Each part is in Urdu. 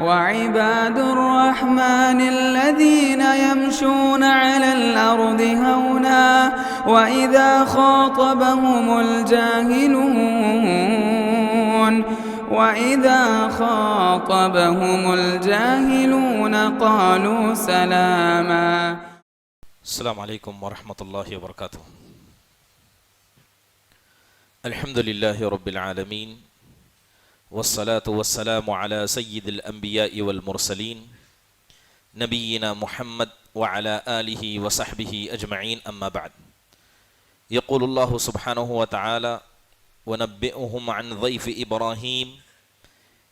وعباد الرحمن الذين يمشون على الأرض هونا وإذا خاطبهم الجاهلون قالوا سلاما. السلام علیکم ورحمۃ اللہ وبرکاتہ. الحمد للہ رب العالمین والصلاة والسلام على سید الانبیاء والمرسلین نبینا محمد وعلى آلہ وصحبہ اجمعین. اما بعد، یقول اللہ سبحانہ وتعالی ونبئهم عن ضیف ابراہیم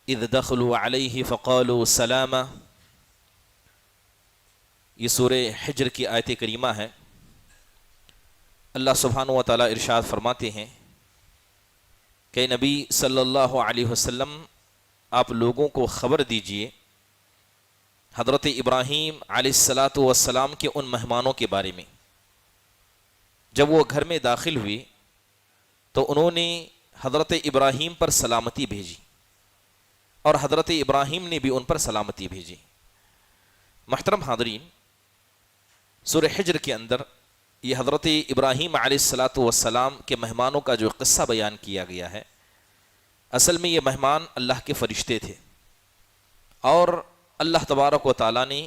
اذ دخلوا علیہ فقالوا سلاما. یہ سورہ حجر کی آیت کریمہ ہے. اللہ سبحانہ وتعالی ارشاد فرماتے ہیں کہ نبی صلی اللہ علیہ وسلم آپ لوگوں کو خبر دیجئے حضرت ابراہیم علیہ السلام کے ان مہمانوں کے بارے میں. جب وہ گھر میں داخل ہوئے تو انہوں نے حضرت ابراہیم پر سلامتی بھیجی اور حضرت ابراہیم نے بھی ان پر سلامتی بھیجی. محترم حاضرین، سورہ حجر کے اندر یہ حضرت ابراہیم علیہ السلام کے مہمانوں کا جو قصہ بیان کیا گیا ہے، اصل میں یہ مہمان اللہ کے فرشتے تھے اور اللہ تبارک و تعالیٰ نے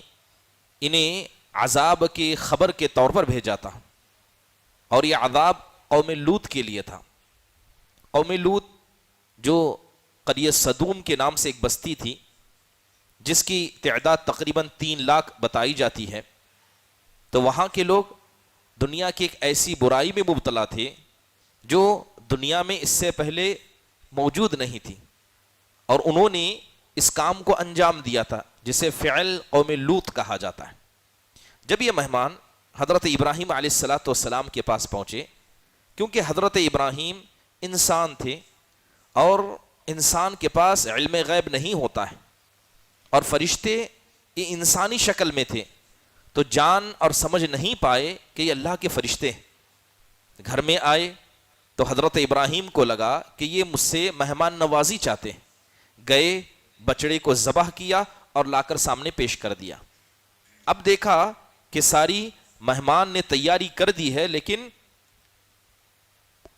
انہیں عذاب کی خبر کے طور پر بھیجا تھا. اور یہ عذاب قوم لوط کے لیے تھا. قوم لوط جو قریہ صدوم کے نام سے ایک بستی تھی جس کی تعداد تقریباً 3 لاکھ بتائی جاتی ہے، تو وہاں کے لوگ دنیا کی ایک ایسی برائی میں مبتلا تھے جو دنیا میں اس سے پہلے موجود نہیں تھی، اور انہوں نے اس کام کو انجام دیا تھا جسے فعل قوم لوط کہا جاتا ہے. جب یہ مہمان حضرت ابراہیم علیہ السلام کے پاس پہنچے، کیونکہ حضرت ابراہیم انسان تھے اور انسان کے پاس علم غیب نہیں ہوتا ہے، اور فرشتے یہ انسانی شکل میں تھے تو جان اور سمجھ نہیں پائے کہ یہ اللہ کے فرشتے ہیں. گھر میں آئے تو حضرت ابراہیم کو لگا کہ یہ مجھ سے مہمان نوازی چاہتے ہیں. گئے، بچڑے کو ذبح کیا اور لا کر سامنے پیش کر دیا. اب دیکھا کہ ساری مہمان نے تیاری کر دی ہے لیکن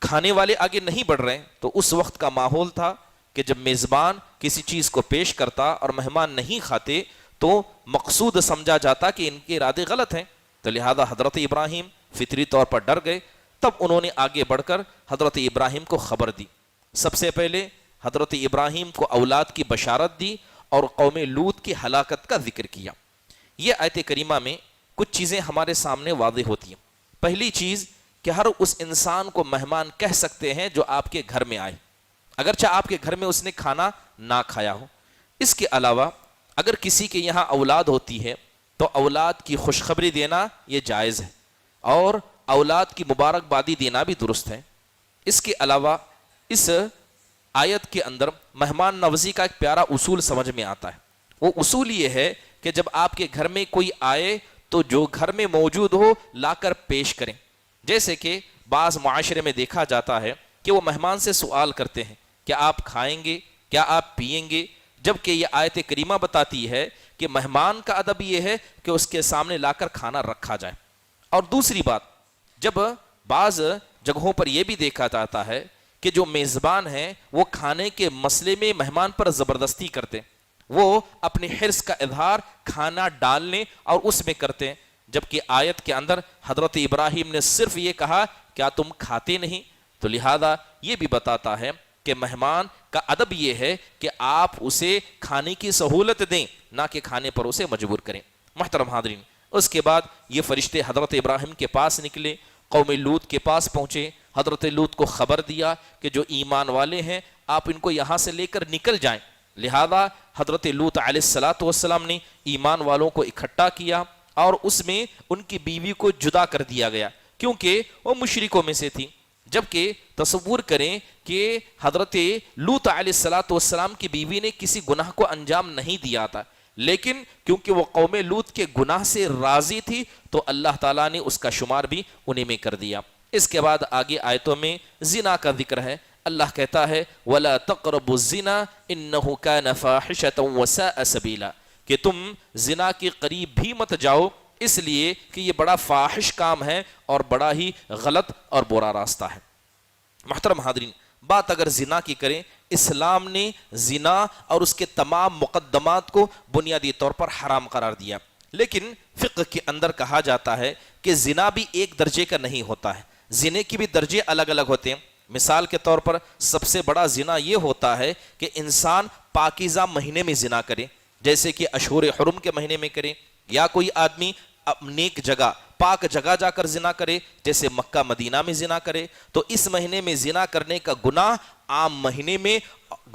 کھانے والے آگے نہیں بڑھ رہے. تو اس وقت کا ماحول تھا کہ جب میزبان کسی چیز کو پیش کرتا اور مہمان نہیں کھاتے تو مقصود سمجھا جاتا کہ ان کے ارادے غلط ہیں. تو لہذا حضرت ابراہیم فطری طور پر ڈر گئے. تب انہوں نے آگے بڑھ کر حضرت ابراہیم کو خبر دی. سب سے پہلے حضرت ابراہیم کو اولاد کی بشارت دی اور قوم لوط کی ہلاکت کا ذکر کیا. یہ آیت کریمہ میں کچھ چیزیں ہمارے سامنے واضح ہوتی ہیں. پہلی چیز کہ ہر اس انسان کو مہمان کہہ سکتے ہیں جو آپ کے گھر میں آئے، اگرچہ آپ کے گھر میں اس نے کھانا نہ کھایا ہو. اس کے علاوہ اگر کسی کے یہاں اولاد ہوتی ہے تو اولاد کی خوشخبری دینا یہ جائز ہے اور اولاد کی مبارکبادی دینا بھی درست ہے. اس کے علاوہ اس آیت کے اندر مہمان نوازی کا ایک پیارا اصول سمجھ میں آتا ہے. وہ اصول یہ ہے کہ جب آپ کے گھر میں کوئی آئے تو جو گھر میں موجود ہو لا کر پیش کریں. جیسے کہ بعض معاشرے میں دیکھا جاتا ہے کہ وہ مہمان سے سوال کرتے ہیں کیا آپ کھائیں گے، کیا آپ پئیں گے، جبکہ یہ آیت کریمہ بتاتی ہے کہ مہمان کا ادب یہ ہے کہ اس کے سامنے لا کر کھانا رکھا جائے. اور دوسری بات، جب بعض جگہوں پر یہ بھی دیکھا جاتا ہے کہ جو میزبان ہیں وہ کھانے کے مسئلے میں مہمان پر زبردستی کرتے، وہ اپنے حرص کا اظہار کھانا ڈالنے اور اس میں کرتے ہیں، جبکہ آیت کے اندر حضرت ابراہیم نے صرف یہ کہا کیا تم کھاتے نہیں. تو لہذا یہ بھی بتاتا ہے کہ مہمان کا ادب یہ ہے کہ آپ اسے کھانے کی سہولت دیں، نہ کہ کھانے پر اسے مجبور کریں. محترم حاضرین، اس کے بعد یہ فرشتے حضرت ابراہیم کے پاس نکلے، قوم لوط کے پاس پہنچے. حضرت لوط کو خبر دیا کہ جو ایمان والے ہیں آپ ان کو یہاں سے لے کر نکل جائیں. لہذا حضرت لوط علیہ السلام نے ایمان والوں کو اکٹھا کیا اور اس میں ان کی بیوی کو جدا کر دیا گیا کیونکہ وہ مشرکوں میں سے تھی. جبکہ تصور کریں کہ حضرت لوط علیہ السلام کی بیوی نے کسی گناہ کو انجام نہیں دیا تھا، لیکن کیونکہ وہ قوم لوط کے گناہ سے راضی تھی تو اللہ تعالیٰ نے اس کا شمار بھی انہیں میں کر دیا. اس کے بعد آگے آیتوں میں زنا کا ذکر ہے. اللہ کہتا ہے وَلَا تَقْرَبُوا الزِّنَا إِنَّهُ كَانَ فَاحِشَةً وَسَاءَ سَبِيلًا، کہ تم زنا کے قریب بھی مت جاؤ، اس لیے کہ یہ بڑا فاحش کام ہے اور بڑا ہی غلط اور برا راستہ ہے۔ محترم حاضرین، بات اگر زنا کی کریں، اسلام نے زنا اور اس کے تمام مقدمات کو بنیادی طور پر حرام قرار دیا، لیکن فقہ کے اندر کہا جاتا ہے کہ زنا بھی ایک درجے کا نہیں ہوتا ہے، زنے کی بھی درجے الگ الگ ہوتے ہیں۔ مثال کے طور پر سب سے بڑا زنا یہ ہوتا ہے کہ انسان پاکیزہ مہینے میں زنا کرے، جیسے کہ اشہر حرم کے مہینے میں کرے، یا کوئی آدمی نیک جگہ پاک جگہ جا کر زنا کرے، جیسے مکہ مدینہ میں زنا کرے، تو اس مہینے میں زنا کرنے کا گناہ عام مہینے میں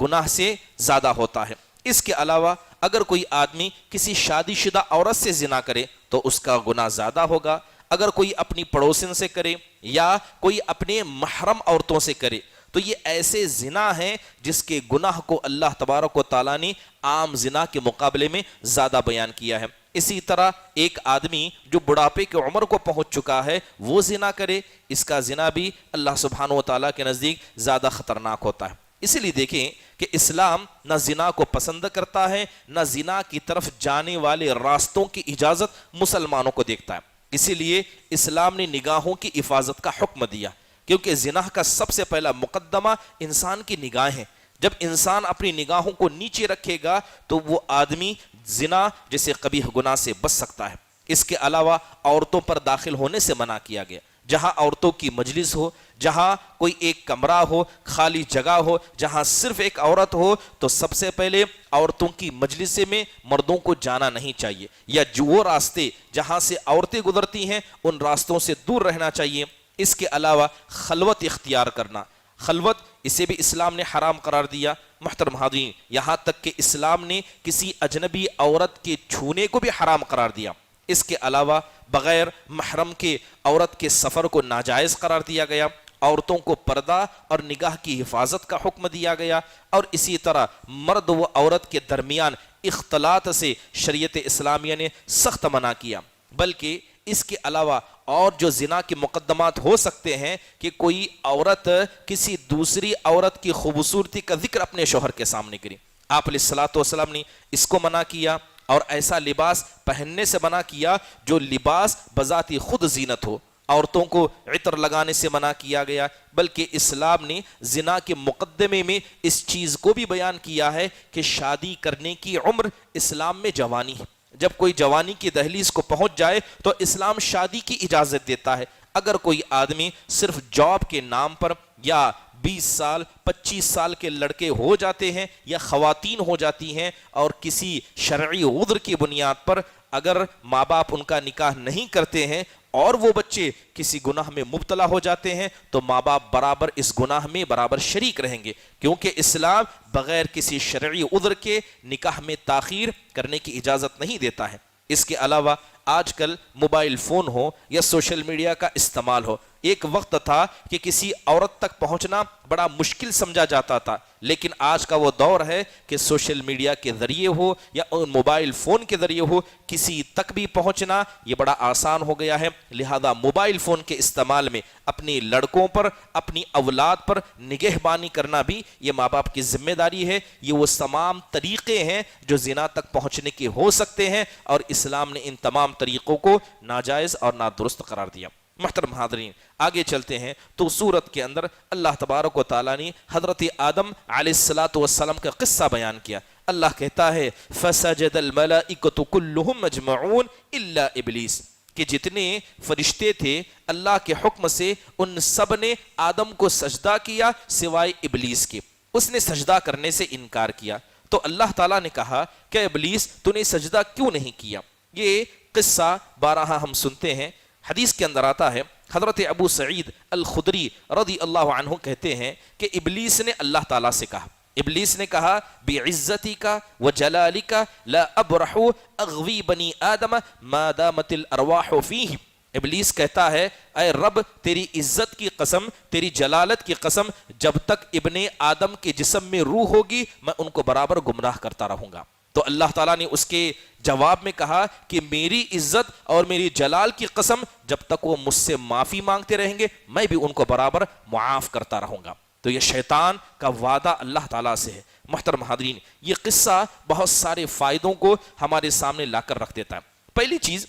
گناہ سے زیادہ ہوتا ہے۔ اس کے علاوہ اگر کوئی آدمی کسی شادی شدہ عورت سے زنا کرے تو اس کا گناہ زیادہ ہوگا، اگر کوئی اپنی پڑوسن سے کرے یا کوئی اپنے محرم عورتوں سے کرے تو یہ ایسے زنا ہیں جس کے گناہ کو اللہ تبارک و تعالیٰ نے عام زنا کے مقابلے میں زیادہ بیان کیا ہے۔ اسی طرح ایک آدمی جو بڑھاپے کی عمر کو پہنچ چکا ہے وہ زنا کرے، اس کا زنا بھی اللہ سبحانہ و تعالیٰ کے نزدیک زیادہ خطرناک ہوتا ہے۔ اسی لیے دیکھیں کہ اسلام نہ زنا کو پسند کرتا ہے، نہ زنا کی طرف جانے والے راستوں کی اجازت مسلمانوں کو دیکھتا ہے۔ اسی لیے اسلام نے نگاہوں کی حفاظت کا حکم دیا، کیونکہ زنا کا سب سے پہلا مقدمہ انسان کی نگاہیں۔ جب انسان اپنی نگاہوں کو نیچے رکھے گا تو وہ آدمی زنا جیسے قبیح گناہ سے بچ سکتا ہے۔ اس کے علاوہ عورتوں پر داخل ہونے سے منع کیا گیا، جہاں عورتوں کی مجلس ہو، جہاں کوئی ایک کمرہ ہو، خالی جگہ ہو، جہاں صرف ایک عورت ہو، تو سب سے پہلے عورتوں کی مجلس میں مردوں کو جانا نہیں چاہیے، یا جو وہ راستے جہاں سے عورتیں گزرتی ہیں ان راستوں سے دور رہنا چاہیے۔ اس کے علاوہ خلوت اختیار کرنا، خلوت اسے بھی اسلام نے حرام قرار دیا۔ محترم حاضرین، یہاں تک کہ اسلام نے کسی اجنبی عورت کے چھونے کو بھی حرام قرار دیا۔ اس کے علاوہ بغیر محرم کے عورت کے سفر کو ناجائز قرار دیا گیا، عورتوں کو پردہ اور نگاہ کی حفاظت کا حکم دیا گیا، اور اسی طرح مرد و عورت کے درمیان اختلاط سے شریعت اسلامیہ نے سخت منع کیا۔ بلکہ اس کے علاوہ اور جو زنا کے مقدمات ہو سکتے ہیں کہ کوئی عورت کسی دوسری عورت کی خوبصورتی کا ذکر اپنے شوہر کے سامنے کرے، آپ علیہ الصلوۃ والسلام نے اس کو منع کیا، اور ایسا لباس پہننے سے منع کیا جو لباس بذاتی خود زینت ہو۔ عورتوں کو عطر لگانے سے منع کیا گیا، بلکہ اسلام نے زنا کے مقدمے میں اس چیز کو بھی بیان کیا ہے کہ شادی کرنے کی عمر اسلام میں جوانی ہے۔ جب کوئی جوانی کی دہلیز کو پہنچ جائے تو اسلام شادی کی اجازت دیتا ہے۔ اگر کوئی آدمی صرف جاب کے نام پر یا 20 سال 25 سال کے لڑکے ہو جاتے ہیں یا خواتین ہو جاتی ہیں اور کسی شرعی عذر کی بنیاد پر اگر ماں باپ ان کا نکاح نہیں کرتے ہیں اور وہ بچے کسی گناہ میں مبتلا ہو جاتے ہیں تو ماں باپ برابر اس گناہ میں برابر شریک رہیں گے، کیونکہ اسلام بغیر کسی شرعی عذر کے نکاح میں تاخیر کرنے کی اجازت نہیں دیتا ہے۔ اس کے علاوہ آج کل موبائل فون ہو یا سوشل میڈیا کا استعمال ہو، ایک وقت تھا کہ کسی عورت تک پہنچنا بڑا مشکل سمجھا جاتا تھا، لیکن آج کا وہ دور ہے کہ سوشل میڈیا کے ذریعے ہو یا موبائل فون کے ذریعے ہو کسی تک بھی پہنچنا یہ بڑا آسان ہو گیا ہے۔ لہذا موبائل فون کے استعمال میں اپنی لڑکوں پر اپنی اولاد پر نگہبانی کرنا بھی یہ ماں باپ کی ذمہ داری ہے۔ یہ وہ تمام طریقے ہیں جو زنا تک پہنچنے کے ہو سکتے ہیں، اور اسلام نے ان تمام طریقوں کو ناجائز اور نادرست قرار دیا۔ محترم حاضرین، آگے چلتے ہیں تو سورت کے اندر اللہ تبارک و تعالیٰ نے حضرت آدم علیہ الصلاۃ والسلام کا قصہ بیان کیا۔ اللہ کہتا ہے فسجد الملائکۃ کلہم اجمعون الا ابلیس، کہ جتنے فرشتے تھے اللہ کے حکم سے ان سب نے آدم کو سجدہ کیا سوائے ابلیس کے، اس نے سجدہ کرنے سے انکار کیا۔ تو اللہ تعالیٰ نے کہا کہ ابلیس تو نے سجدہ کیوں نہیں کیا؟ یہ قصہ بارہا ہم سنتے ہیں، حدیث کے اندر آتا ہے، حضرت ابو سعید الخدری رضی اللہ عنہ کہتے ہیں کہ ابلیس نے اللہ تعالیٰ سے کہا، ابلیس نے کہا بعزتک وجلالک لا ابرح اغوی بنی آدم ما دامت الارواح فیہ۔ ابلیس کہتا ہے اے رب تیری عزت کی قسم، تیری جلالت کی قسم، جب تک ابن آدم کے جسم میں روح ہوگی میں ان کو برابر گمراہ کرتا رہوں گا۔ تو اللہ تعالیٰ نے اس کے جواب میں کہا کہ میری عزت اور میری جلال کی قسم، جب تک وہ مجھ سے معافی مانگتے رہیں گے میں بھی ان کو برابر معاف کرتا رہوں گا۔ تو یہ شیطان کا وعدہ اللہ تعالیٰ سے ہے۔ محترم حاضرین، یہ قصہ بہت سارے فائدوں کو ہمارے سامنے لا کر رکھ دیتا ہے۔ پہلی چیز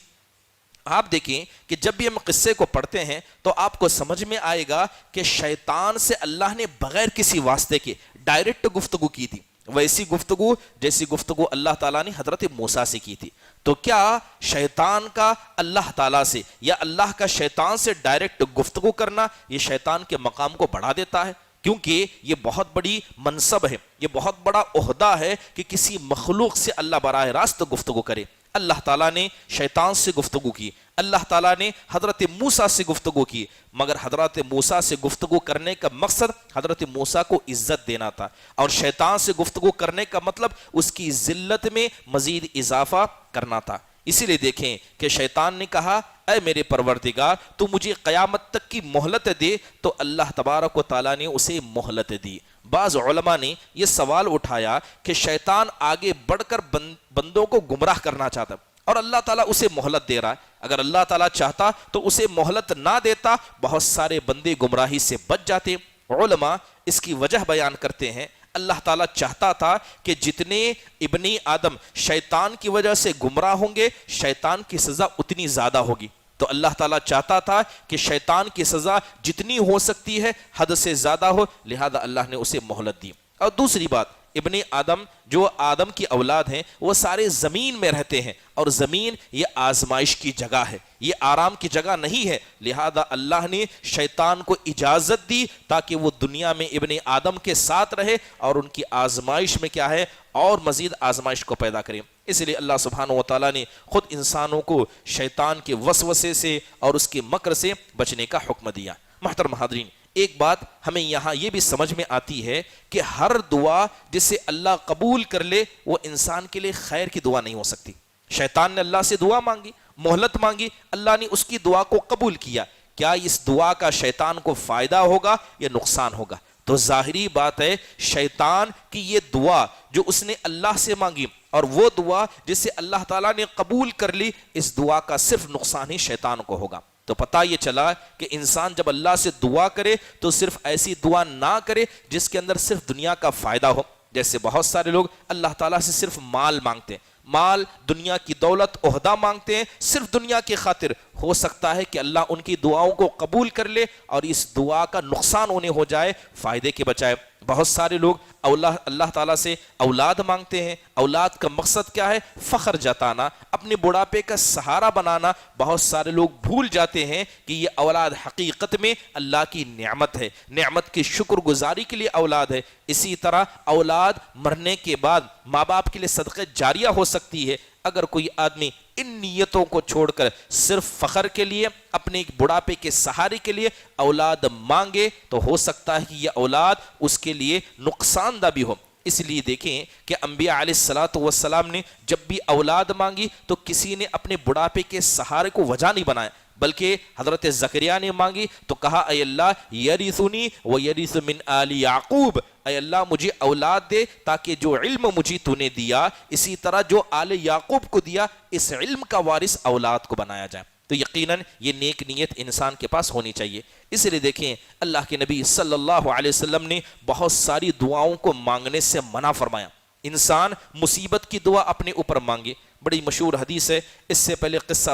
آپ دیکھیں کہ جب بھی ہم قصے کو پڑھتے ہیں تو آپ کو سمجھ میں آئے گا کہ شیطان سے اللہ نے بغیر کسی واسطے کے ڈائریکٹ گفتگو کی تھی، ویسی گفتگو جیسی گفتگو اللہ تعالیٰ نے حضرت موسیٰ سے کی تھی۔ تو کیا شیطان کا اللہ تعالیٰ سے یا اللہ کا شیطان سے ڈائریکٹ گفتگو کرنا یہ شیطان کے مقام کو بڑھا دیتا ہے؟ کیونکہ یہ بہت بڑی منصب ہے، یہ بہت بڑا عہدہ ہے کہ کسی مخلوق سے اللہ براہ راست گفتگو کرے۔ اللہ تعالیٰ نے شیطان سے گفتگو کی، اللہ تعالیٰ نے حضرت موسیٰ سے گفتگو کی، مگر حضرت موسیٰ سے گفتگو کرنے کا مقصد حضرت موسیٰ کو عزت دینا تھا، اور شیطان سے گفتگو کرنے کا مطلب اس کی ذلت میں مزید اضافہ کرنا تھا۔ اسی لیے دیکھیں کہ شیطان نے کہا اے میرے پروردگار تو مجھے قیامت تک کی مہلت دے، تو اللہ تبارک و تعالیٰ نے اسے مہلت دی۔ بعض علماء نے یہ سوال اٹھایا کہ شیطان آگے بڑھ کر بندوں کو گمراہ کرنا چاہتا اور اللہ تعالیٰ اسے مہلت دے رہا ہے، اگر اللہ تعالیٰ چاہتا تو اسے مہلت نہ دیتا، بہت سارے بندے گمراہی سے بچ جاتے۔ علماء اس کی وجہ بیان کرتے ہیں، اللہ تعالیٰ چاہتا تھا کہ جتنے ابنی آدم شیطان کی وجہ سے گمراہ ہوں گے شیطان کی سزا اتنی زیادہ ہوگی، تو اللہ تعالیٰ چاہتا تھا کہ شیطان کی سزا جتنی ہو سکتی ہے حد سے زیادہ ہو، لہذا اللہ نے اسے مہلت دی۔ اور دوسری بات، ابن آدم جو آدم کی اولاد ہیں وہ سارے زمین میں رہتے ہیں، اور زمین یہ آزمائش کی جگہ ہے، یہ آرام کی جگہ نہیں ہے، لہذا اللہ نے شیطان کو اجازت دی تاکہ وہ دنیا میں ابن آدم کے ساتھ رہے اور ان کی آزمائش میں کیا ہے اور مزید آزمائش کو پیدا کرے۔ اس لیے اللہ سبحانہ و تعالیٰ نے خود انسانوں کو شیطان کے وسوسے سے اور اس کے مکر سے بچنے کا حکم دیا۔ محترم حاضرین، ایک بات ہمیں یہاں یہ بھی سمجھ میں آتی ہے کہ ہر دعا جسے اللہ قبول کر لے وہ انسان کے لیے خیر کی دعا نہیں ہو سکتی۔ شیطان نے اللہ سے دعا مانگی، مہلت مانگی، اللہ نے اس کی دعا کو قبول کیا، کیا اس دعا کا شیطان کو فائدہ ہوگا یا نقصان ہوگا؟ تو ظاہری بات ہے شیطان کی یہ دعا جو اس نے اللہ سے مانگی اور وہ دعا جسے اللہ تعالیٰ نے قبول کر لی، اس دعا کا صرف نقصان ہی شیطان کو ہوگا۔ تو پتہ یہ چلا کہ انسان جب اللہ سے دعا کرے تو صرف ایسی دعا نہ کرے جس کے اندر صرف دنیا کا فائدہ ہو۔ جیسے بہت سارے لوگ اللہ تعالیٰ سے صرف مال مانگتے ہیں، مال، دنیا کی دولت، عہدہ مانگتے ہیں صرف دنیا کی خاطر۔ ہو سکتا ہے کہ اللہ ان کی دعاؤں کو قبول کر لے اور اس دعا کا نقصان انہیں ہو جائے فائدے کے بجائے۔ بہت سارے لوگ اللہ تعالیٰ سے اولاد مانگتے ہیں، اولاد کا مقصد کیا ہے؟ فخر جتانا، اپنے بڑھاپے کا سہارا بنانا۔ بہت سارے لوگ بھول جاتے ہیں کہ یہ اولاد حقیقت میں اللہ کی نعمت ہے، نعمت کی شکر گزاری کے لیے اولاد ہے۔ اسی طرح اولاد مرنے کے بعد ماں باپ کے لیے صدقہ جاریہ ہو سکتی ہے۔ اگر کوئی آدمی ان نیتوں کو چھوڑ کر صرف فخر کے لیے، اپنے بڑھاپے کے سہارے کے لیے اولاد مانگے تو ہو سکتا ہے کہ یہ اولاد اس کے لیے نقصان دہ بھی ہو۔ اس لیے دیکھیں کہ انبیاء علیہ السلام نے جب بھی اولاد مانگی تو کسی نے اپنے بڑھاپے کے سہارے کو وجہ نہیں بنایا، بلکہ حضرت زکریا نے مانگی تو کہا اے اللہ یرثنی ویرث من آل یعقوب، اے اللہ مجھے اولاد دے تاکہ جو علم مجھے تو نے دیا اسی طرح جو آل یعقوب کو دیا اس علم کا وارث اولاد کو بنایا جائے۔ تو یقیناً یہ نیک نیت انسان کے پاس ہونی چاہیے۔ اس لیے دیکھیں اللہ کے نبی صلی اللہ علیہ وسلم نے بہت ساری دعاؤں کو مانگنے سے منع فرمایا۔ انسان مصیبت کی دعا اپنے اوپر مانگے۔ بڑی مشہور حدیث ہے، اس سے پہلے قصہ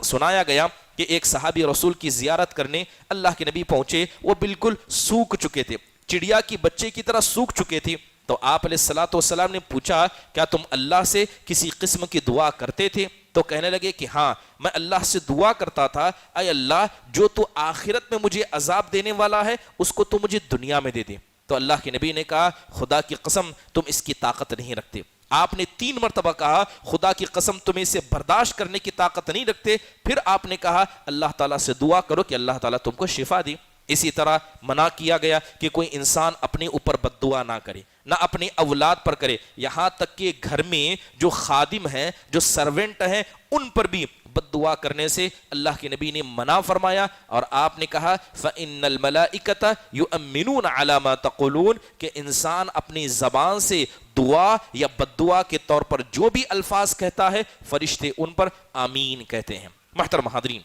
سنایا گیا کہ ایک صحابی رسول کی زیارت کرنے اللہ کے نبی پہنچے، وہ بالکل سوکھ چکے تھے، چڑیا کی بچے کی طرح سوکھ چکے تھے۔ تو آپ علیہ السلام نے پوچھا کیا تم اللہ سے کسی قسم کی دعا کرتے تھے؟ تو کہنے لگے کہ ہاں میں اللہ سے دعا کرتا تھا، اے اللہ جو تو آخرت میں مجھے عذاب دینے والا ہے اس کو تو مجھے دنیا میں دے دے۔ تو اللہ کے نبی نے کہا خدا کی قسم تم اس کی طاقت نہیں رکھتے۔ آپ نے 3 مرتبہ کہا خدا کی قسم تم اسے برداشت کرنے کی طاقت نہیں رکھتے۔ پھر آپ نے کہا اللہ تعالیٰ سے دعا کرو کہ اللہ تعالیٰ تم کو شفا دی۔ اسی طرح منع کیا گیا کہ کوئی انسان اپنے اوپر بد دعا نہ کرے، نہ اپنے اولاد پر کرے، یہاں تک کہ گھر میں جو خادم ہیں، جو سرونٹ ہیں، ان پر بھی بد دعا کرنے سے اللہ کے نبی نے منع فرمایا۔ اور آپ نے کہا فَإِنَّ الْمَلَائِكَةَ يُؤْمِنُونَ عَلَى مَا تَقُولُونَ کہ انسان اپنی زبان سے دعا یا بد دعا کے طور پر جو بھی الفاظ کہتا ہے فرشتے ان پر آمین کہتے ہیں۔ محترم حاضرین،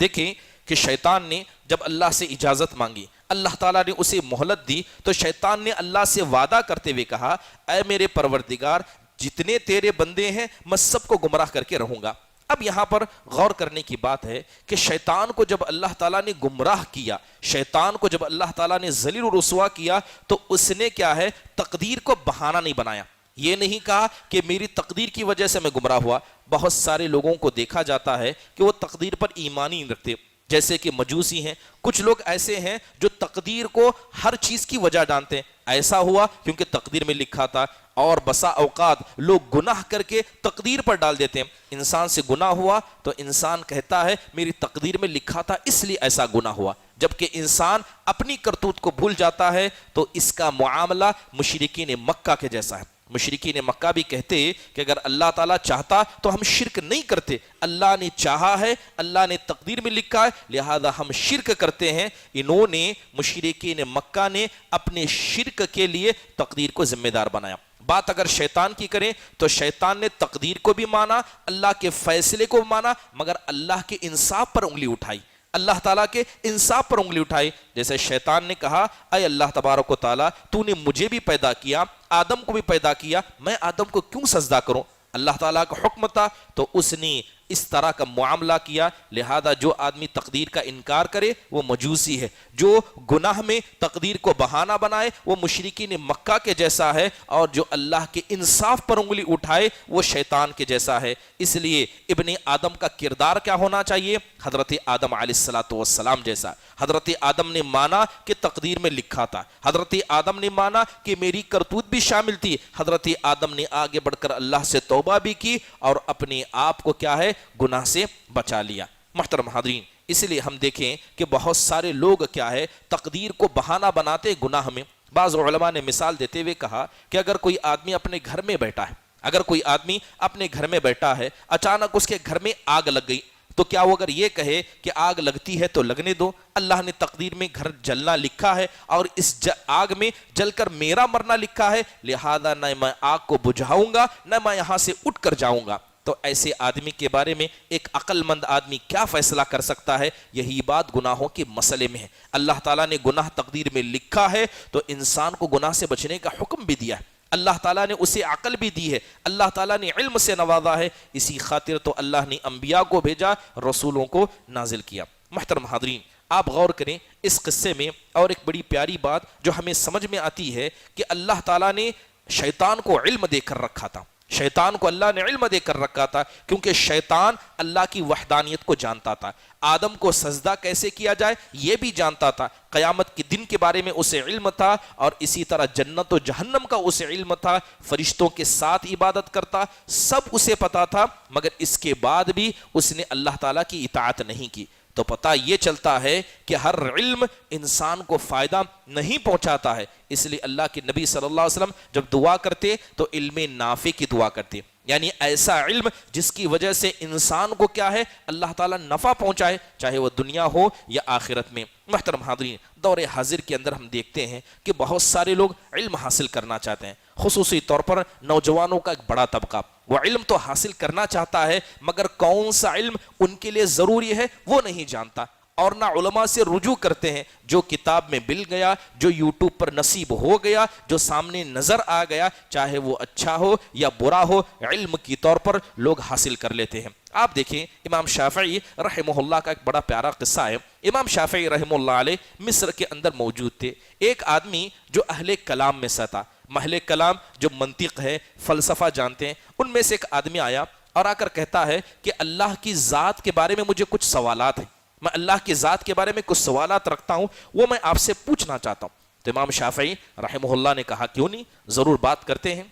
دیکھیں کہ شیطان نے جب اللہ سے اجازت مانگی، اللہ تعالیٰ نے اسے مہلت دی تو شیطان نے اللہ سے وعدہ کرتے ہوئے کہا اے میرے پروردگار جتنے تیرے بندے ہیں میں سب کو گمراہ کر کے رہوں گا۔ اب یہاں پر غور کرنے کی بات ہے کہ شیطان کو جب اللہ تعالیٰ نے گمراہ کیا، شیطان کو جب اللہ تعالیٰ نے ذلیل و رسوا کیا تو اس نے کیا ہے تقدیر کو بہانہ نہیں بنایا۔ یہ نہیں کہا کہ میری تقدیر کی وجہ سے میں گمراہ ہوا۔ بہت سارے لوگوں کو دیکھا جاتا ہے کہ وہ تقدیر پر ایمان ہی نہیں رکھتے، جیسے کہ مجوسی ہیں، کچھ لوگ ایسے ہیں جو تقدیر کو ہر چیز کی وجہ جانتے ہیں، ایسا ہوا کیونکہ تقدیر میں لکھا تھا، اور بسا اوقات لوگ گناہ کر کے تقدیر پر ڈال دیتے ہیں۔ انسان سے گناہ ہوا تو انسان کہتا ہے میری تقدیر میں لکھا تھا اس لیے ایسا گناہ ہوا، جبکہ انسان اپنی کرتوت کو بھول جاتا ہے تو اس کا معاملہ مشرکین مکہ کے جیسا ہے۔ مشرکین مکہ بھی کہتے کہ اگر اللہ تعالیٰ چاہتا تو ہم شرک نہیں کرتے، اللہ نے چاہا ہے، اللہ نے تقدیر میں لکھا ہے، لہذا ہم شرک کرتے ہیں۔ انہوں نے مشرکین مکہ نے اپنے شرک کے لیے تقدیر کو ذمہ دار بنایا۔ بات اگر شیطان کی کریں تو شیطان نے تقدیر کو بھی مانا، اللہ کے فیصلے کو مانا، مگر اللہ کے انصاف پر انگلی اٹھائی، اللہ تعالیٰ کے انصاف پر انگلی اٹھائی۔ جیسے شیطان نے کہا اے اللہ تبارک و تعالیٰ تو نے مجھے بھی پیدا کیا، آدم کو بھی پیدا کیا، میں آدم کو کیوں سجدہ کروں؟ اللہ تعالیٰ کا حکم تھا تو اس نے اس طرح کا معاملہ کیا۔ لہذا جو آدمی تقدیر کا انکار کرے وہ مجوسی ہے، جو گناہ میں تقدیر کو بہانہ بنائے وہ مشرکین مکہ کے جیسا ہے، اور جو اللہ کے انصاف پر انگلی اٹھائے وہ شیطان کے جیسا ہے۔ اس لیے ابن آدم کا کردار کیا ہونا چاہیے؟ حضرت آدم علیہ السلام جیسا۔ حضرت آدم نے مانا کہ تقدیر میں لکھا تھا، حضرت آدم نے مانا کہ میری کرتوت بھی شامل تھی، حضرت آدم نے آگے بڑھ کر اللہ سے توبہ بھی کی اور اپنے آپ کو کیا ہے گناہ سے بچا لیا۔ محترم حاضرین، اس لیے ہم دیکھیں کہ بہت سارے لوگ کیا ہے تقدیر کو بہانہ بناتے گناہ میں۔ بعض علماء نے مثال دیتے ہوئے کہا کہ اگر کوئی آدمی اپنے گھر میں بیٹھا ہے، اگر کوئی آدمی اپنے گھر میں بیٹھا ہے، اچانک اس کے گھر میں آگ لگ گئی، تو کیا وہ اگر یہ کہے کہ آگ لگتی ہے تو لگنے دو، اللہ نے تقدیر میں گھر جلنا لکھا ہے اور اس آگ میں جل کر میرا مرنا لکھا ہے، لہذا نہ میں آگ کو بجھاؤں گا نہ میں یہاں سے اٹھ کر جاؤں گا، تو ایسے آدمی کے بارے میں ایک عقل مند آدمی کیا فیصلہ کر سکتا ہے؟ یہی بات گناہوں کے مسئلے میں ہے۔ اللہ تعالیٰ نے گناہ تقدیر میں لکھا ہے تو انسان کو گناہ سے بچنے کا حکم بھی دیا ہے، اللہ تعالیٰ نے اسے عقل بھی دی ہے، اللہ تعالیٰ نے علم سے نوازا ہے، اسی خاطر تو اللہ نے انبیاء کو بھیجا، رسولوں کو نازل کیا۔ محترم حاضرین، آپ غور کریں اس قصے میں، اور ایک بڑی پیاری بات جو ہمیں سمجھ میں آتی ہے کہ اللہ تعالیٰ نے شیطان کو علم دے کر رکھا تھا، شیطان کو اللہ نے علم دے کر رکھا تھا، کیونکہ شیطان اللہ کی وحدانیت کو جانتا تھا، آدم کو سجدہ کیسے کیا جائے یہ بھی جانتا تھا، قیامت کے دن کے بارے میں اسے علم تھا، اور اسی طرح جنت و جہنم کا اسے علم تھا، فرشتوں کے ساتھ عبادت کرتا، سب اسے پتا تھا، مگر اس کے بعد بھی اس نے اللہ تعالیٰ کی اطاعت نہیں کی۔ تو پتہ یہ چلتا ہے کہ ہر علم انسان کو فائدہ نہیں پہنچاتا ہے، اس لیے اللہ کے نبی صلی اللہ علیہ وسلم جب دعا کرتے تو علم نافع کی دعا کرتے، یعنی ایسا علم جس کی وجہ سے انسان کو کیا ہے اللہ تعالیٰ نفع پہنچائے، چاہے وہ دنیا ہو یا آخرت میں۔ محترم حاضرین، دور حاضر کے اندر ہم دیکھتے ہیں کہ بہت سارے لوگ علم حاصل کرنا چاہتے ہیں، خصوصی طور پر نوجوانوں کا ایک بڑا طبقہ، وہ علم تو حاصل کرنا چاہتا ہے مگر کون سا علم ان کے لیے ضروری ہے وہ نہیں جانتا، اور نہ علماء سے رجوع کرتے ہیں، جو کتاب میں مل گیا، جو یوٹیوب پر نصیب ہو گیا، جو سامنے نظر آ گیا، چاہے وہ اچھا ہو یا برا ہو، علم کی طور پر لوگ حاصل کر لیتے ہیں۔ آپ دیکھیں امام شافعی رحمہ اللہ کا ایک بڑا پیارا قصہ ہے۔ امام شافعی رحمہ اللہ علیہ مصر کے اندر موجود تھے، ایک آدمی جو اہل کلام میں سے تھا، اہل کلام جو منطق ہے، فلسفہ جانتے ہیں، ان میں سے ایک آدمی آیا اور آ کر کہتا ہے کہ اللہ کی ذات کے بارے میں مجھے کچھ سوالات ہیں، میں اللہ کی ذات کے بارے میں کچھ سوالات رکھتا ہوں، وہ میں آپ سے پوچھنا چاہتا ہوں۔ تو امام شافعی رحمہ اللہ نے کہا کیوں نہیں، ضرور بات کرتے ہیں۔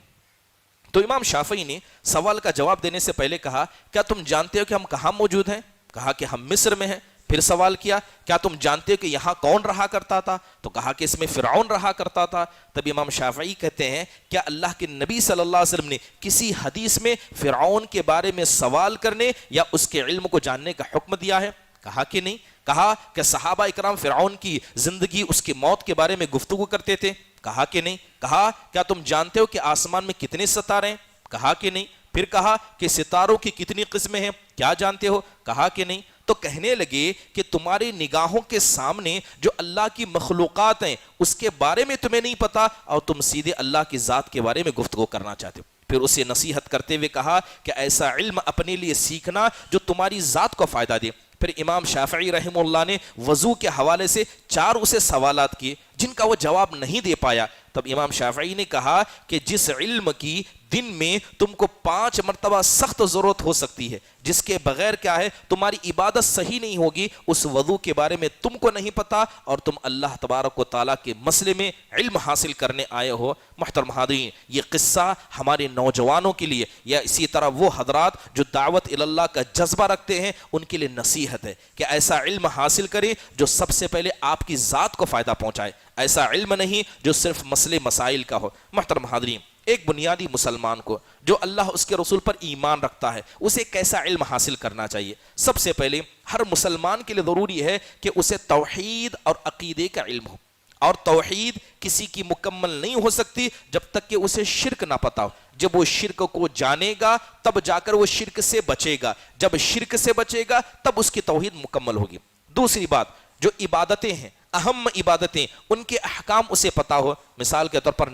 تو امام شافعی نے سوال کا جواب دینے سے پہلے کہا کیا تم جانتے ہو کہ ہم کہاں موجود ہیں؟ کہا کہ ہم مصر میں ہیں۔ پھر سوال کیا کیا تم جانتے ہو کہ یہاں کون رہا کرتا تھا؟ تو کہا کہ اس میں فرعون رہا کرتا تھا۔ تب امام شافعی کہتے ہیں کیا اللہ کے نبی صلی اللہ علیہ وسلم نے کسی حدیث میں فرعون کے بارے میں سوال کرنے یا اس کے علم کو جاننے کا حکم دیا ہے؟ کہا کہ نہیں۔ کہا کہ صحابہ اکرام فرعون کی زندگی، اس کی موت کے بارے میں گفتگو کرتے تھے؟ کہا کہ نہیں۔ کہا کیا تم جانتے ہو کہ آسمان میں کتنے ستارے ہیں؟ کہا کہ نہیں۔ پھر کہا کہ ستاروں کی کتنی قسمیں ہیں، کیا جانتے ہو؟ کہا کہ نہیں۔ تو کہنے لگے کہ تمہاری نگاہوں کے سامنے جو اللہ کی مخلوقات ہیں اس کے بارے میں تمہیں نہیں پتا اور تم سیدھے اللہ کی ذات کے بارے میں گفتگو کرنا چاہتے ہو۔ پھر اسے نصیحت کرتے ہوئے کہا کہ ایسا علم اپنے لیے سیکھنا جو تمہاری ذات کو فائدہ دے۔ پھر امام شافعی رحمہ اللہ نے وضو کے حوالے سے 4 اسے سوالات کیے جن کا وہ جواب نہیں دے پایا۔ تب امام شافعی نے کہا کہ جس علم کی دن میں تم کو 5 مرتبہ سخت ضرورت ہو سکتی ہے، جس کے بغیر کیا ہے تمہاری عبادت صحیح نہیں ہوگی، اس وضو کے بارے میں تم کو نہیں پتا اور تم اللہ تبارک و تعالیٰ کے مسئلے میں علم حاصل کرنے آئے ہو۔ محترم حاضرین، یہ قصہ ہمارے نوجوانوں کے لیے یا اسی طرح وہ حضرات جو دعوت اللہ کا جذبہ رکھتے ہیں ان کے لیے نصیحت ہے کہ ایسا علم حاصل کریں جو سب سے پہلے آپ کی ذات کو فائدہ پہنچائے، ایسا علم نہیں جو صرف مسئلے مسائل کا ہو۔ محترم حاضرین، ایک بنیادی مسلمان کو جو اللہ اس کے رسول پر ایمان رکھتا ہے اسے کیسا علم حاصل کرنا چاہیے؟ سب سے پہلے ہر مسلمان کے لیے ضروری ہے کہ اسے توحید اور عقیدے کا علم ہو، اور توحید کسی کی مکمل نہیں ہو سکتی جب تک کہ اسے شرک نہ پتا ہو۔ جب وہ شرک کو جانے گا تب جا کر وہ شرک سے بچے گا، جب شرک سے بچے گا تب اس کی توحید مکمل ہوگی۔ دوسری بات، جو عبادتیں ہیں، اہم عبادتیں، ان کے احکام اسے پتا ہو۔ مثال کے طور پر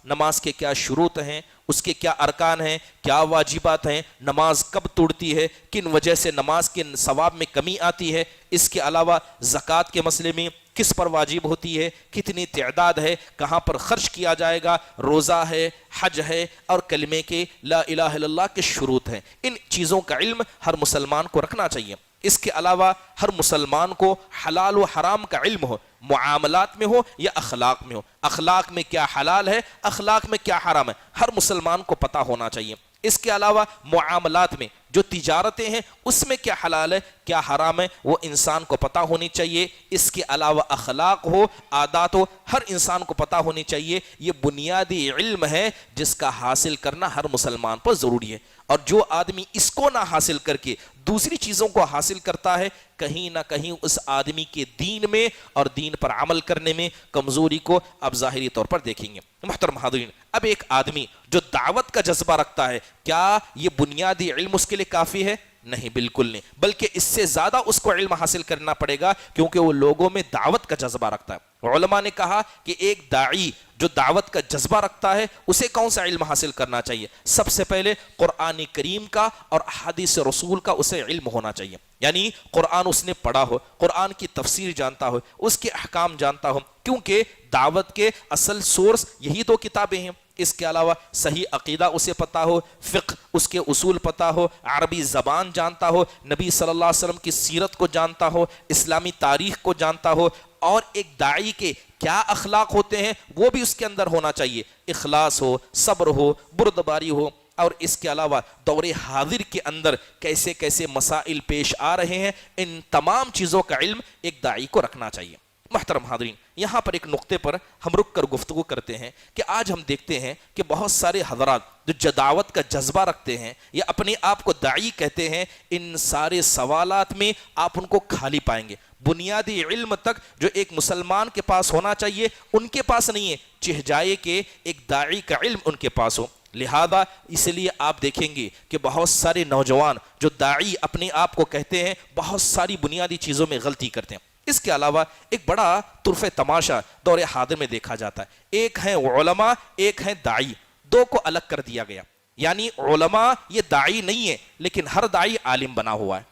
نماز کے کیا شروط ہیں، اس کے کیا ارکان ہیں، کیا واجبات ہیں، نماز کب ٹوٹتی ہے، کن وجہ سے نماز کے ثواب میں کمی آتی ہے۔ اس کے علاوہ زکوٰۃ کے مسئلے میں کس پر واجب ہوتی ہے، کتنی تعداد ہے، کہاں پر خرچ کیا جائے گا، روزہ ہے، حج ہے، اور کلمے کے لا الہ الا اللہ کے شروط ہیں۔ ان چیزوں کا علم ہر مسلمان کو رکھنا چاہیے۔ اس کے علاوہ ہر مسلمان کو حلال و حرام کا علم ہو، معاملات میں ہو یا اخلاق میں ہو، اخلاق میں کیا حلال ہے، اخلاق میں کیا حرام ہے، ہر مسلمان کو پتہ ہونا چاہیے۔ اس کے علاوہ معاملات میں جو تجارتیں ہیں اس میں کیا حلال ہے کیا حرام ہے وہ انسان کو پتہ ہونی چاہیے۔ اس کے علاوہ اخلاق ہو، عادات ہو، ہر انسان کو پتہ ہونی چاہیے۔ یہ بنیادی علم ہے جس کا حاصل کرنا ہر مسلمان پر ضروری ہے، اور جو آدمی اس کو نہ حاصل کر کے دوسری چیزوں کو حاصل کرتا ہے کہیں نہ کہیں اس آدمی کے دین میں اور دین پر عمل کرنے میں کمزوری کو آپ ظاہری طور پر دیکھیں گے۔ محترم حاضرین، اب ایک آدمی جو دعوت کا جذبہ رکھتا ہے، کیا یہ بنیادی علم اس کے لیے کافی ہے؟ نہیں، بالکل نہیں، بلکہ اس سے زیادہ اس کو علم حاصل کرنا پڑے گا، کیونکہ وہ لوگوں میں دعوت کا جذبہ رکھتا ہے۔ علماء نے کہا کہ ایک داعی جو دعوت کا جذبہ رکھتا ہے اسے کون سا علم حاصل کرنا چاہیے؟ سب سے پہلے قرآن کریم کا اور احادیث رسول کا اسے علم ہونا چاہیے، یعنی قرآن اس نے پڑھا ہو، قرآن کی تفسیر جانتا ہو، اس کے احکام جانتا ہو، کیونکہ دعوت کے اصل سورس یہی 2 کتابیں ہیں۔ اس کے علاوہ صحیح عقیدہ اسے پتا ہو، فقہ اس کے اصول پتا ہو، عربی زبان جانتا ہو، نبی صلی اللہ علیہ وسلم کی سیرت کو جانتا ہو، اسلامی تاریخ کو جانتا ہو، اور ایک داعی کے کیا اخلاق ہوتے ہیں وہ بھی اس کے اندر ہونا چاہیے، اخلاص ہو، صبر ہو، بردباری ہو، اور اس کے علاوہ دور حاضر کے اندر کیسے کیسے مسائل پیش آ رہے ہیں، ان تمام چیزوں کا علم ایک داعی کو رکھنا چاہیے۔ محترم حاضرین، یہاں پر ایک نقطے پر ہم رک کر گفتگو کرتے ہیں کہ آج ہم دیکھتے ہیں کہ بہت سارے حضرات جو دعوت کا جذبہ رکھتے ہیں یا اپنے آپ کو داعی کہتے ہیں، ان سارے سوالات میں آپ ان کو خالی پائیں گے۔ بنیادی علم تک جو ایک مسلمان کے پاس ہونا چاہیے ان کے پاس نہیں ہے، چہ جائے کہ ایک داعی کا علم ان کے پاس ہو۔ لہذا اس لیے آپ دیکھیں گے کہ بہت سارے نوجوان جو داعی اپنے آپ کو کہتے ہیں بہت ساری بنیادی چیزوں میں غلطی کرتے ہیں۔ اس کے علاوہ ایک بڑا طرف تماشا دور حاضر میں دیکھا جاتا ہے، ایک ہیں علماء، ایک ہیں داعی، 2 کو الگ کر دیا گیا، یعنی علماء یہ داعی نہیں ہے لیکن ہر داعی عالم بنا ہوا ہے،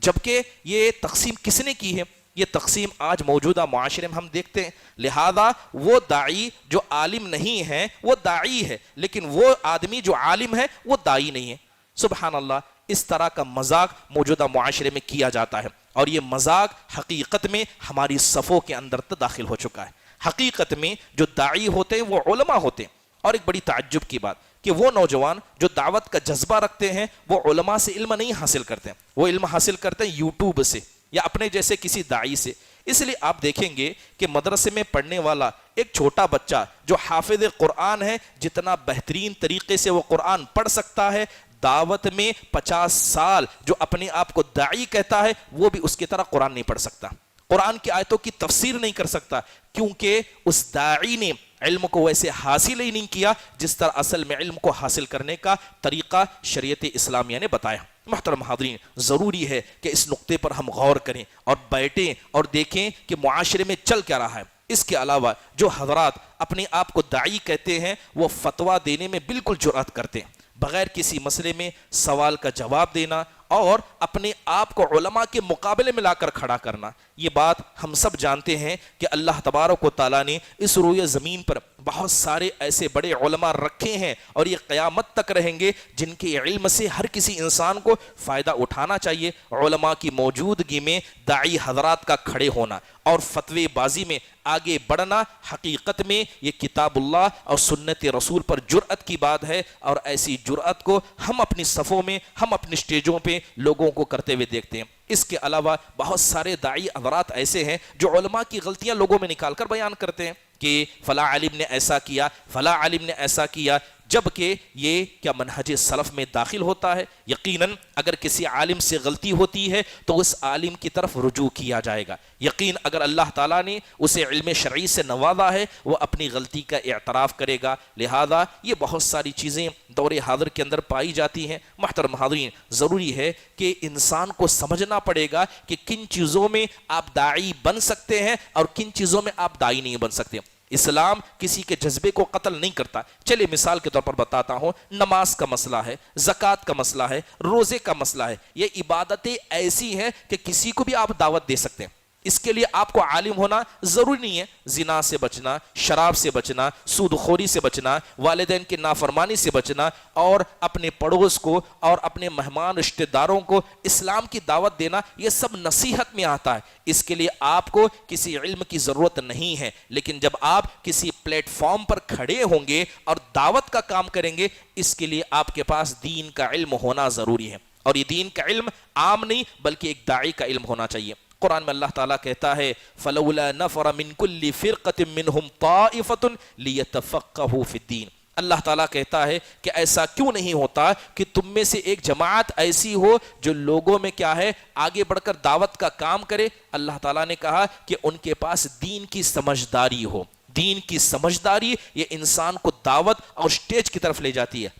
جبکہ یہ تقسیم کس نے کی ہے؟ یہ تقسیم آج موجودہ معاشرے میں ہم دیکھتے ہیں۔ لہذا وہ داعی جو عالم نہیں ہے وہ داعی ہے، لیکن وہ آدمی جو عالم ہے وہ داعی نہیں ہے۔ سبحان اللہ، اس طرح کا مذاق موجودہ معاشرے میں کیا جاتا ہے، اور یہ مذاق حقیقت میں ہماری صفوں کے اندر داخل ہو چکا ہے۔ حقیقت میں جو داعی ہوتے ہیں وہ علماء ہوتے ہیں، اور ایک بڑی تعجب کی بات کہ وہ نوجوان جو دعوت کا جذبہ رکھتے ہیں وہ علماء سے علم نہیں حاصل کرتے ہیں، وہ علم حاصل کرتے ہیں یوٹیوب سے یا اپنے جیسے کسی داعی سے۔ اس لیے آپ دیکھیں گے کہ مدرسے میں پڑھنے والا ایک چھوٹا بچہ جو حافظ قرآن ہے، جتنا بہترین طریقے سے وہ قرآن پڑھ سکتا ہے، دعوت میں 50 سال جو اپنے آپ کو داعی کہتا ہے وہ بھی اس کی طرح قرآن نہیں پڑھ سکتا، قرآن کی آیتوں کی تفسیر نہیں کر سکتا، کیونکہ اس داعی نے علم کو ویسے حاصل ہی نہیں کیا جس طرح اصل میں علم کو حاصل کرنے کا طریقہ شریعت اسلامیہ نے بتایا۔ محترم حاضرین، ضروری ہے کہ اس نقطے پر ہم غور کریں اور بیٹھیں اور دیکھیں کہ معاشرے میں چل کیا رہا ہے۔ اس کے علاوہ جو حضرات اپنے آپ کو داعی کہتے ہیں وہ فتویٰ دینے میں بالکل جرأت کرتے ہیں، بغیر کسی مسئلے میں سوال کا جواب دینا اور اپنے آپ کو علماء کے مقابلے میں لا کر کھڑا کرنا۔ یہ بات ہم سب جانتے ہیں کہ اللہ تبارک و تعالیٰ نے اس روئے زمین پر بہت سارے ایسے بڑے علماء رکھے ہیں اور یہ قیامت تک رہیں گے جن کے علم سے ہر کسی انسان کو فائدہ اٹھانا چاہیے۔ علماء کی موجودگی میں داعی حضرات کا کھڑے ہونا اور فتوی بازی میں آگے بڑھنا حقیقت میں یہ کتاب اللہ اور سنت رسول پر جرأت کی بات ہے، اور ایسی جرأت کو ہم اپنی صفوں میں، ہم اپنی سٹیجوں پہ لوگوں کو کرتے ہوئے دیکھتے ہیں۔ اس کے علاوہ بہت سارے داعی حضرات ایسے ہیں جو علماء کی غلطیاں لوگوں میں نکال کر بیان کرتے ہیں کہ فلاں عالم نے ایسا کیا، فلاں عالم نے ایسا کیا، جبکہ یہ کیا منہج سلف میں داخل ہوتا ہے؟ یقیناً اگر کسی عالم سے غلطی ہوتی ہے تو اس عالم کی طرف رجوع کیا جائے گا۔ یقین اگر اللہ تعالیٰ نے اسے علم شرعی سے نوازا ہے وہ اپنی غلطی کا اعتراف کرے گا۔ لہذا یہ بہت ساری چیزیں دور حاضر کے اندر پائی جاتی ہیں۔ محترم حاضرین، ضروری ہے کہ انسان کو سمجھنا پڑے گا کہ کن چیزوں میں آپ داعی بن سکتے ہیں اور کن چیزوں میں آپ داعی نہیں بن سکتے۔ اسلام کسی کے جذبے کو قتل نہیں کرتا۔ چلیے مثال کے طور پر بتاتا ہوں، نماز کا مسئلہ ہے، زکوٰۃ کا مسئلہ ہے، روزے کا مسئلہ ہے، یہ عبادتیں ایسی ہیں کہ کسی کو بھی آپ دعوت دے سکتے ہیں۔ اس کے لیے آپ کو عالم ہونا ضروری نہیں ہے۔ زنا سے بچنا، شراب سے بچنا، سود خوری سے بچنا، والدین کی نافرمانی سے بچنا اور اپنے پڑوس کو اور اپنے مہمان رشتہ داروں کو اسلام کی دعوت دینا، یہ سب نصیحت میں آتا ہے۔ اس کے لیے آپ کو کسی علم کی ضرورت نہیں ہے، لیکن جب آپ کسی پلیٹ فارم پر کھڑے ہوں گے اور دعوت کا کام کریں گے، اس کے لیے آپ کے پاس دین کا علم ہونا ضروری ہے، اور یہ دین کا علم عام نہیں بلکہ ایک داعی کا علم ہونا چاہیے۔ قرآن میں اللہ تعالیٰ کہتا ہے فَلَوْلَا نَفَرَ مِن كُلِّ فِرْقَةٍ مِّنْهُمْ طَائِفَةٌ لِيَتَفَقَّهُوا فِي الدِّينِ۔ اللہ تعالیٰ کہتا ہے کہ ایسا کیوں نہیں ہوتا کہ تم میں سے ایک جماعت ایسی ہو جو لوگوں میں کیا ہے آگے بڑھ کر دعوت کا کام کرے۔ اللہ تعالیٰ نے کہا کہ ان کے پاس دین کی سمجھداری ہو۔ دین کی سمجھداری یہ انسان کو دعوت اور سٹیج کی طرف لے جاتی ہے۔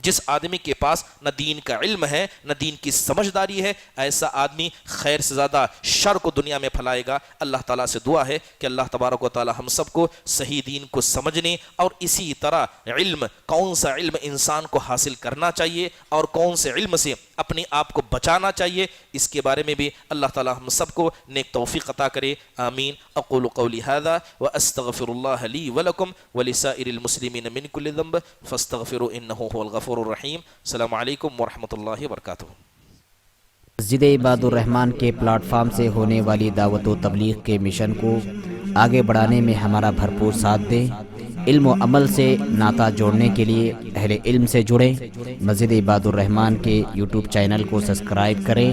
جس آدمی کے پاس نہ دین کا علم ہے نہ دین کی سمجھداری ہے، ایسا آدمی خیر سے زیادہ شر کو دنیا میں پھیلائے گا۔ اللہ تعالیٰ سے دعا ہے کہ اللہ تبارک و تعالیٰ ہم سب کو صحیح دین کو سمجھنے اور اسی طرح علم، کون سا علم انسان کو حاصل کرنا چاہیے اور کون سے علم سے اپنے آپ کو بچانا چاہیے، اس کے بارے میں بھی اللہ تعالیٰ ہم سب کو نیک توفیق عطا کرے۔ آمین۔ اقول قولی ھذا واستغفر اللہ لی ولکم ولسائر المسلمین من کل ذنب فاستغفروا انہ هو الغفور الرحیم۔ السلام علیکم ورحمۃ اللہ وبرکاتہ۔ مسجد عباد الرحمن کے پلیٹ فارم سے ہونے والی دعوت و تبلیغ کے مشن کو آگے بڑھانے میں ہمارا بھرپور ساتھ دیں۔ علم و عمل سے ناطہ جوڑنے کے لیے اہل علم سے جڑیں۔ مسجد عباد الرحمن کے یوٹیوب چینل کو سبسکرائب کریں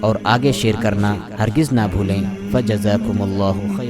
اور آگے شیئر کرنا ہرگز نہ بھولیں۔ فجزاکم اللہ خیر۔